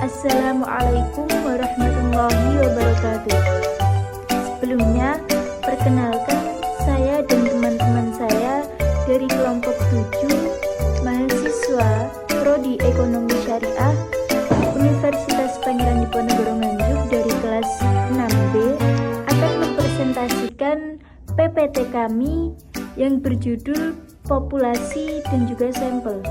Assalamualaikum warahmatullahi wabarakatuh. Sebelumnya, perkenalkan saya dan teman-teman saya dari kelompok 7 mahasiswa Prodi Ekonomi Syariah Universitas Pangeran Diponegoro Nganjuk dari kelas 6B akan mempresentasikan PPT kami yang berjudul Populasi dan juga Sampel.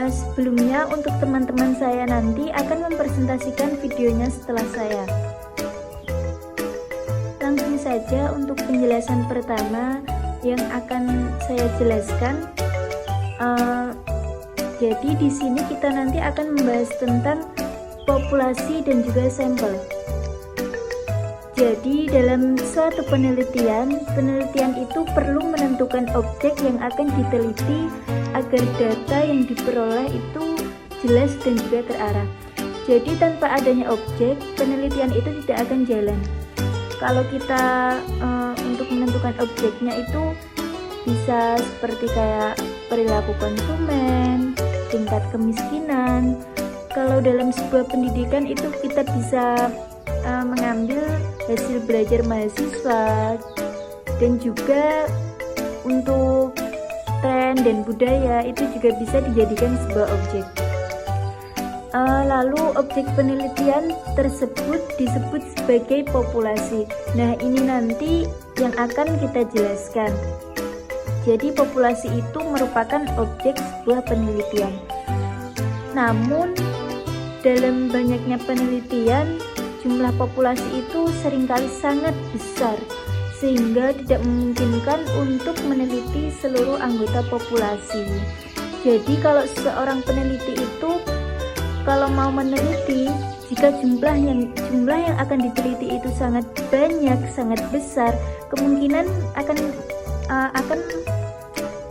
Sebelumnya, untuk teman-teman saya nanti akan mempresentasikan videonya setelah saya. Langsung saja untuk penjelasan pertama yang akan saya jelaskan. Jadi di sini kita nanti akan membahas tentang populasi dan juga sampel. Jadi dalam suatu penelitian itu perlu menentukan objek yang akan diteliti agar data yang diperoleh itu jelas dan juga terarah. Jadi tanpa adanya objek, penelitian itu tidak akan jalan. Kalau kita untuk menentukan objeknya itu bisa seperti kayak perilaku konsumen, tingkat kemiskinan. Kalau dalam sebuah pendidikan itu kita bisa mengambil hasil belajar mahasiswa, dan juga untuk tren dan budaya itu juga bisa dijadikan sebuah objek. Lalu objek penelitian tersebut disebut sebagai populasi. Nah, ini nanti yang akan kita jelaskan. Jadi populasi itu merupakan objek sebuah penelitian. Namun dalam banyaknya penelitian, jumlah populasi itu seringkali sangat besar, sehingga tidak memungkinkan untuk meneliti seluruh anggota populasi. Jadi kalau seorang peneliti itu kalau mau meneliti, jika jumlah yang akan diteliti itu sangat banyak, sangat besar, kemungkinan akan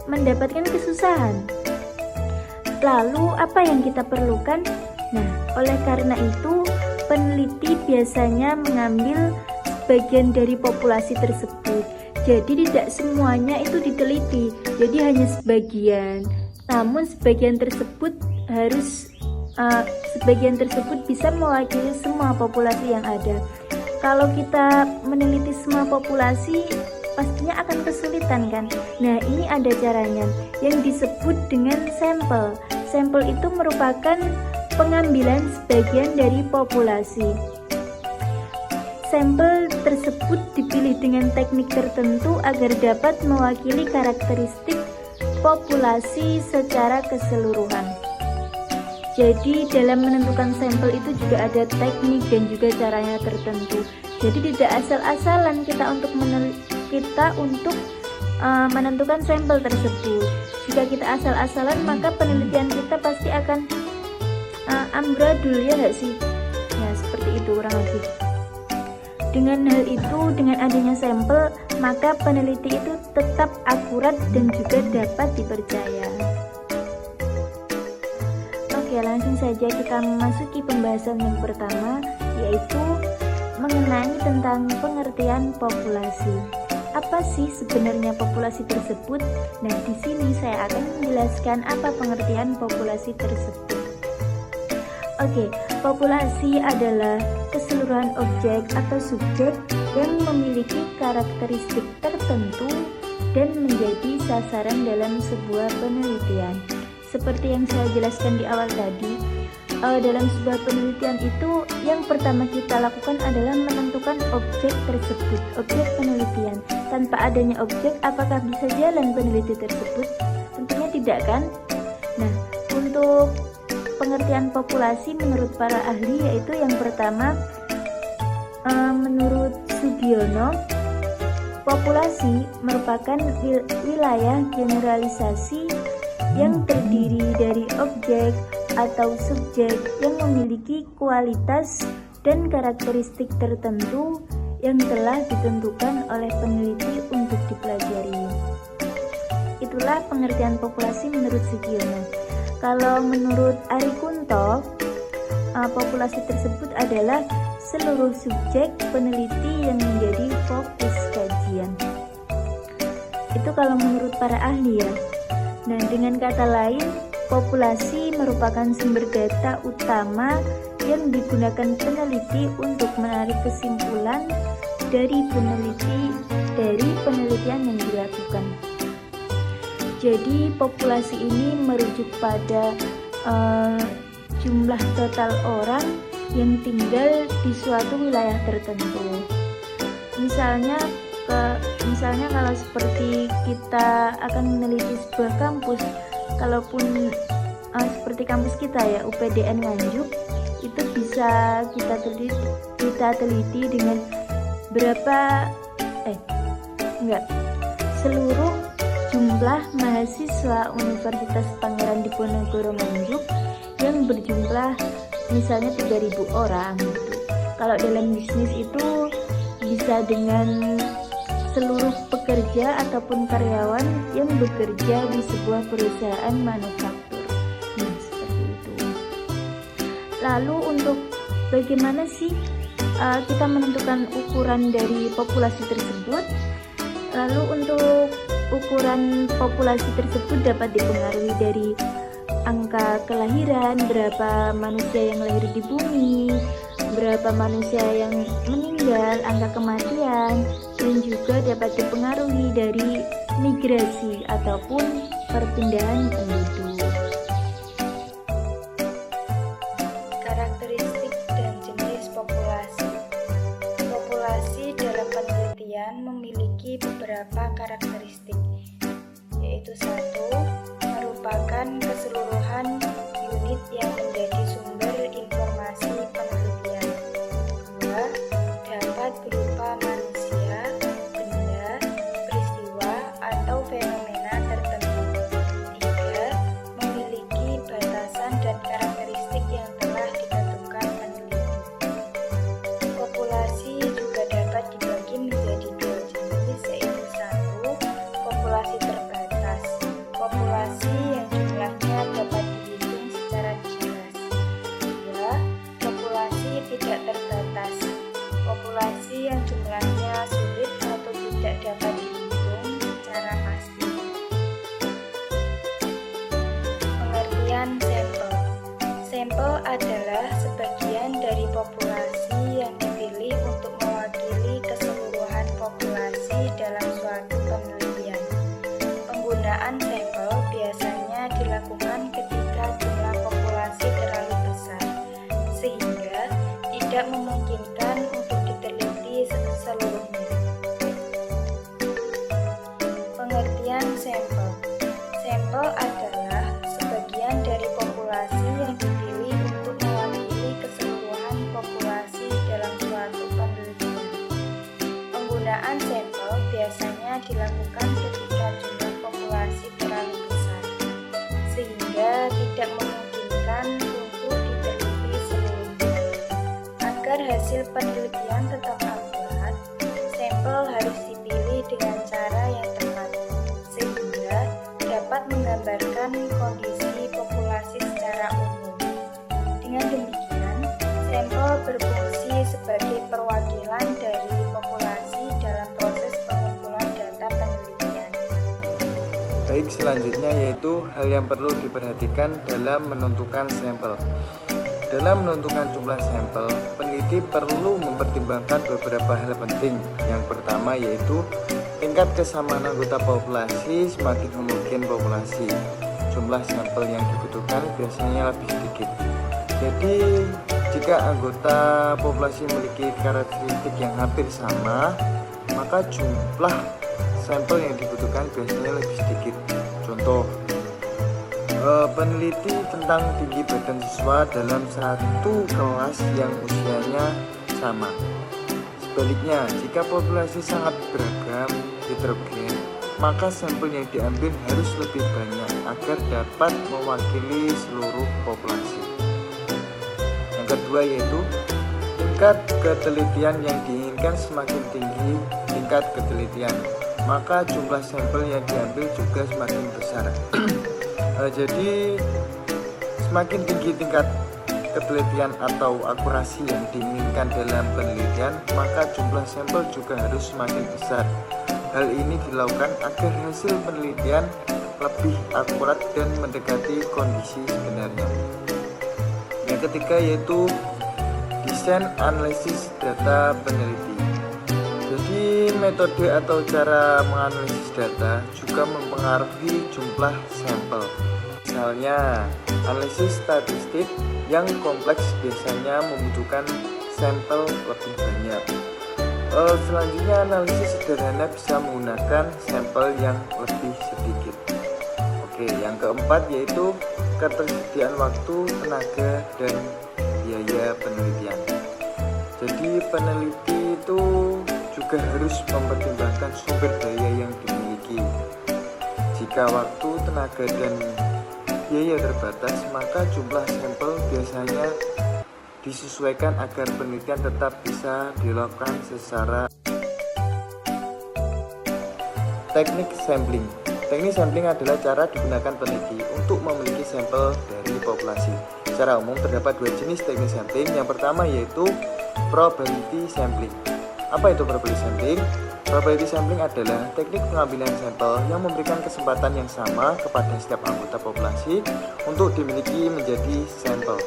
mendapatkan kesusahan. Lalu apa yang kita perlukan? Nah, oleh karena itu peneliti biasanya mengambil bagian dari populasi tersebut. Jadi tidak semuanya itu diteliti, jadi hanya sebagian. Namun sebagian tersebut bisa mewakili semua populasi yang ada. Kalau kita meneliti semua populasi, pastinya akan kesulitan kan? Nah, ini ada caranya yang disebut dengan sampel. Sampel itu merupakan pengambilan sebagian dari populasi. Sampel tersebut dipilih dengan teknik tertentu agar dapat mewakili karakteristik populasi secara keseluruhan. Jadi dalam menentukan sampel itu juga ada teknik dan juga caranya tertentu. Jadi tidak asal-asalan kita untuk menentukan sampel tersebut. Jika kita asal-asalan, maka penelitian kita pasti akan amburadul, ya nggak sih? Ya, seperti itu kurang lebih. Dengan hal itu, dengan adanya sampel, maka peneliti itu tetap akurat dan juga dapat dipercaya. Oke, langsung saja kita memasuki pembahasan yang pertama, yaitu mengenai tentang pengertian populasi. Apa sih sebenarnya populasi tersebut? Nah, di sini saya akan menjelaskan apa pengertian populasi tersebut. Oke, populasi adalah keseluruhan objek atau subjek yang memiliki karakteristik tertentu dan menjadi sasaran dalam sebuah penelitian. Seperti yang saya jelaskan di awal tadi, dalam sebuah penelitian itu yang pertama kita lakukan adalah menentukan objek tersebut, objek penelitian. Tanpa adanya objek, apakah bisa jalan peneliti tersebut? Tentunya tidak kan? Nah, untuk pengertian populasi menurut para ahli yaitu yang pertama, menurut Sugiono, Populasi merupakan wilayah generalisasi yang terdiri dari objek atau subjek yang memiliki kualitas dan karakteristik tertentu yang telah ditentukan oleh peneliti untuk dipelajari. Itulah pengertian populasi menurut Sugiono. Kalau menurut Ari Kunto, populasi tersebut adalah seluruh subjek peneliti yang menjadi fokus kajian. Itu kalau menurut para ahli ya. Nah, dengan kata lain, populasi merupakan sumber data utama yang digunakan peneliti untuk menarik kesimpulan dari penelitian yang dilakukan. Jadi populasi ini merujuk pada jumlah total orang yang tinggal di suatu wilayah tertentu. Misalnya kalau seperti kita akan meneliti sebuah kampus, kalaupun seperti kampus kita ya, UPDN Nganjuk, itu bisa kita teliti dengan seluruh jumlah mahasiswa Universitas Pangeran Diponegoro Nganjuk yang berjumlah misalnya 3.000 orang gitu. Kalau dalam bisnis itu bisa dengan seluruh pekerja ataupun karyawan yang bekerja di sebuah perusahaan manufaktur. Nah, seperti itu. Lalu untuk bagaimana sih kita menentukan ukuran dari populasi tersebut? Lalu untuk ukuran populasi tersebut dapat dipengaruhi dari angka kelahiran, berapa manusia yang lahir di bumi, berapa manusia yang meninggal, angka kematian, dan juga dapat dipengaruhi dari migrasi ataupun perpindahan penduduk. Karakteristik dan jenis populasi. Populasi dalam penelitian memiliki beberapa karakteristik, yaitu 1. Merupakan keseluruhan unit yang menjadi sumber informasi penelitian. 2. Dapat berupa manusia, benda, peristiwa, atau fenomena tertentu. 3. Memiliki batasan dan karakteristik yang telah ditentukan peneliti. Populasi juga dapat dibagi menjadi 2 jenis, yaitu 1. Populasi terbatas. Populasi yang jumlahnya dapat dihitung secara jelas. 2. Populasi tidak terbatas. Populasi yang jumlahnya sulit atau tidak dapat dihitung secara pasti. Pengertian sampel. Sampel adalah sebagian dari populasi yang dipilih untuk mewakili keseluruhan populasi dalam suatu penelitian. Penggunaan sampel biasanya dilakukan ketika jumlah populasi terlalu besar, sehingga tidak memungkinkan untuk diteliti seluruhnya. Pengertian sampel. Sampel adalah sebagian dari populasi yang dipilih untuk mewakili keseluruhan populasi dalam suatu penelitian. Penggunaan sampel biasanya dilakukan ketika jumlah populasi terlalu besar, sehingga tidak memungkinkan untuk diteliti seluruhnya. Agar hasil penelitian tetap akurat, sampel harus dipilih dengan cara yang tepat, sehingga dapat menggambarkan kondisi populasi secara umum. Dengan demikian, sampel berfungsi sebagai perwakilan dari populasi dalam proses pengumpulan data penelitian. Baik, selanjutnya yaitu hal yang perlu diperhatikan dalam menentukan sampel. Dalam menentukan jumlah sampel, peneliti perlu mempertimbangkan beberapa hal penting. Yang pertama yaitu tingkat kesamaan anggota populasi. Semakin homogen populasi, jumlah sampel yang dibutuhkan biasanya lebih sedikit. Jadi, jika anggota populasi memiliki karakteristik yang hampir sama, maka jumlah sampel yang dibutuhkan biasanya lebih sedikit. Contoh, peneliti tentang tinggi badan siswa dalam satu kelas yang usianya sama. Sebaliknya, jika populasi sangat beragam, heterogen, maka sampel yang diambil harus lebih banyak agar dapat mewakili seluruh populasi. Yang kedua yaitu tingkat ketelitian yang diinginkan. Semakin tinggi tingkat ketelitian, maka jumlah sampel yang diambil juga semakin besar. Jadi semakin tinggi tingkat ketelitian atau akurasi yang diinginkan dalam penelitian, maka jumlah sampel juga harus semakin besar. Hal ini dilakukan agar hasil penelitian lebih akurat dan mendekati kondisi sebenarnya. Yang ketiga yaitu desain analisis data peneliti. Jadi metode atau cara menganalisis data juga mempengaruhi jumlah sampel. Misalnya, analisis statistik yang kompleks biasanya membutuhkan sampel lebih banyak. Selanjutnya, analisis sederhana bisa menggunakan sampel yang lebih sedikit. Oke, yang keempat yaitu ketersediaan waktu, tenaga, dan biaya penelitian. Jadi peneliti itu juga harus mempertimbangkan sumber daya yang dimiliki. Jika waktu, tenaga, dan biaya terbatas, maka jumlah sampel biasanya disesuaikan agar penelitian tetap bisa dilakukan secara teknik sampling. Teknik sampling adalah cara digunakan peneliti untuk memiliki sampel dari populasi. Secara umum terdapat dua jenis teknik sampling. Yang pertama yaitu probability sampling. Apa itu probability sampling? Probability sampling adalah teknik pengambilan sampel yang memberikan kesempatan yang sama kepada setiap anggota populasi untuk dimiliki menjadi sampel.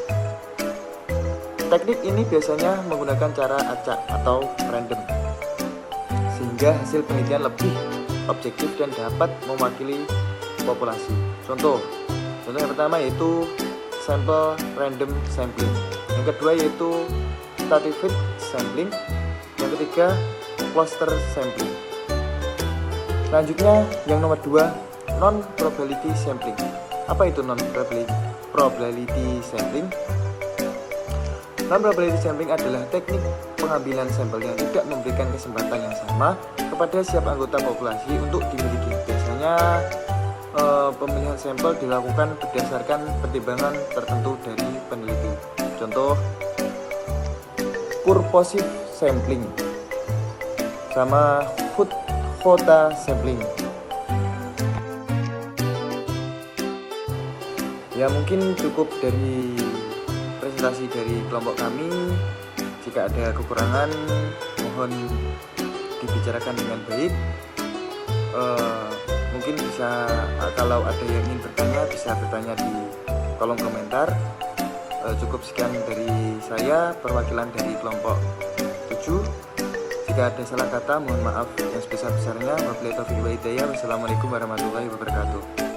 Teknik ini biasanya menggunakan cara acak atau random, sehingga hasil penelitian lebih objektif dan dapat mewakili populasi. Contoh yang pertama yaitu sampel random sampling. Yang kedua yaitu stratified sampling. Yang ketiga cluster sampling. Selanjutnya yang nomor 2, non probability sampling. Apa itu non probability sampling? Non probability sampling adalah teknik pengambilan sampel yang tidak memberikan kesempatan yang sama kepada setiap anggota populasi untuk dimiliki. Biasanya pemilihan sampel dilakukan berdasarkan pertimbangan tertentu dari peneliti. Contoh purposive sampling sama quota sampling. Ya mungkin cukup dari presentasi dari kelompok kami. Jika ada kekurangan mohon dibicarakan dengan baik. Mungkin bisa kalau ada yang ingin bertanya bisa bertanya di kolom komentar. Cukup sekian dari saya, perwakilan dari kelompok 7. Jika ada salah kata mohon maaf yang sebesar-besarnya. Wabillahi taufiq wal hidayah. Wassalamualaikum warahmatullahi wabarakatuh.